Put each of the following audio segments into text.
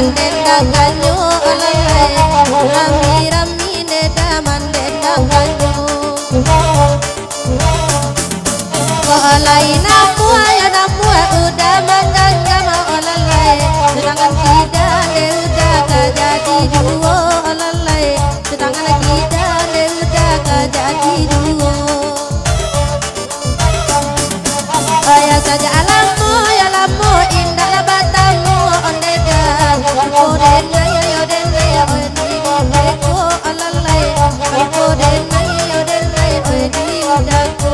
mandenda kanyo alalai rami rami neda mandenda kanyo alai namu ya namu udah menggama alalai sedangkan kita udah jadi duo alalai sedangkan kita udah jadi duo ayah saja alamu ya lamu indah batamu ondeda odena ya odena ya odena ko alalai odena ya odena ya odena ko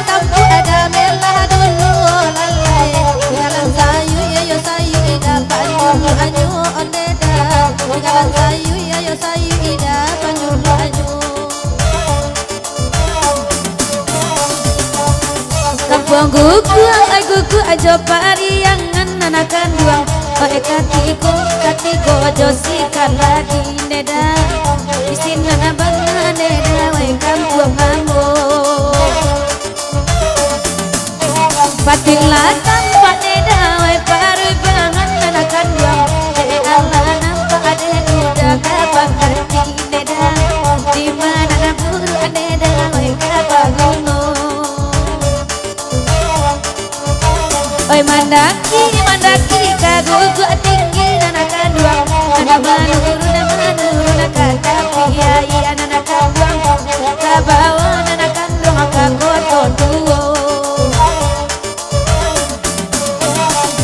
Tampu ada melah dulu lalai jalan sayu ya yo sayu ida panjulu anyu ondeda jalan sayu ya yo sayu ida panjulu anyu kampung gugu ajo pariangan anakan duang oe katigo josi kaladi neda isin nana bangna neda wae kampung ambo Patilah tanpa neda wae parubangan anakan duang Allah nampak ada udah kabang arti neda di mana na buru neda wae kabanguno oi mandaki kagugu tinggi anakan duang ana manuru na kata piyai anakan duang kabawa anakan duang kagoto duo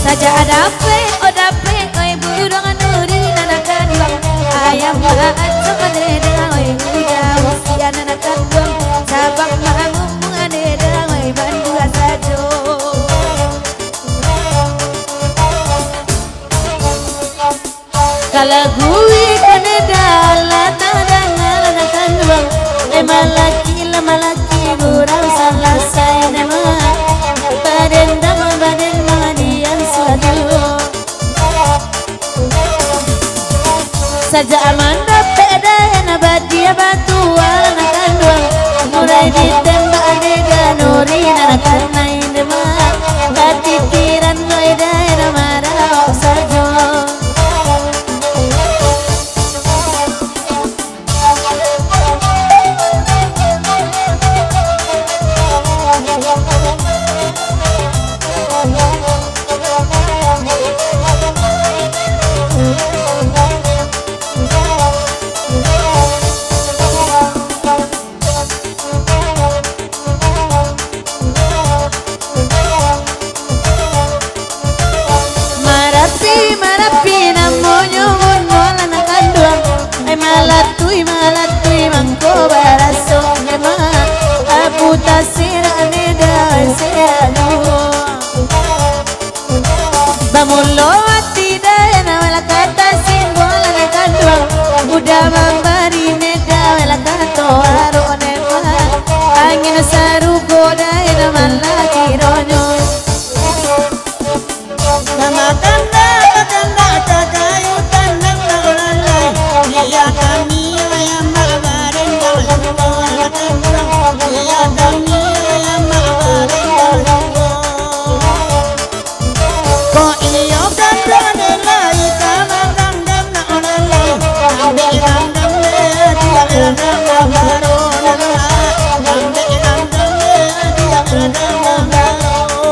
saja ada pe oi burung nuri nanakan duang ayam aja neda oi udah usia nanakan duang sabang mangum neda oi bandua sajo kalau gue kaneda lata dangan nanakan duang malaki burang salah saya nama badan madian suatu saja aman beda nabat dia batu anakan duang mulai ditembak nega nuri anakan naik demak katikiran loida marah saja malatui mangko baraso nema abu tasira neda serano bamulo tidak wala kata singgol anakan duang udah membari neda wala kata aro nema angin saru goda ena malaki ronyo nama tanda takayu tandang nagolalai ya kami yang mabarin ya kami yang mabarin ko iyo kan lai kama dangdam na onalai ambe dangdam le dia dangdam baro ambe dangdam le dia dangdam baro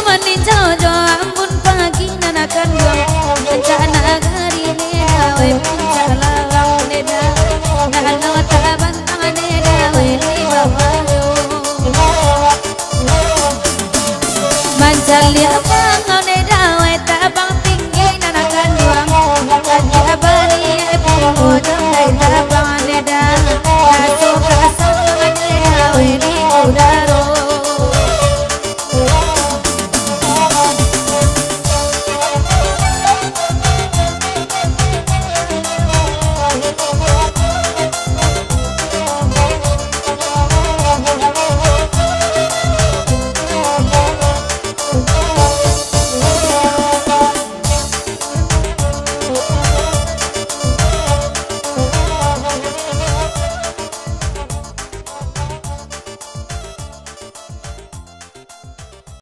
maninjau jo ampun pagi nanakan duang kancaan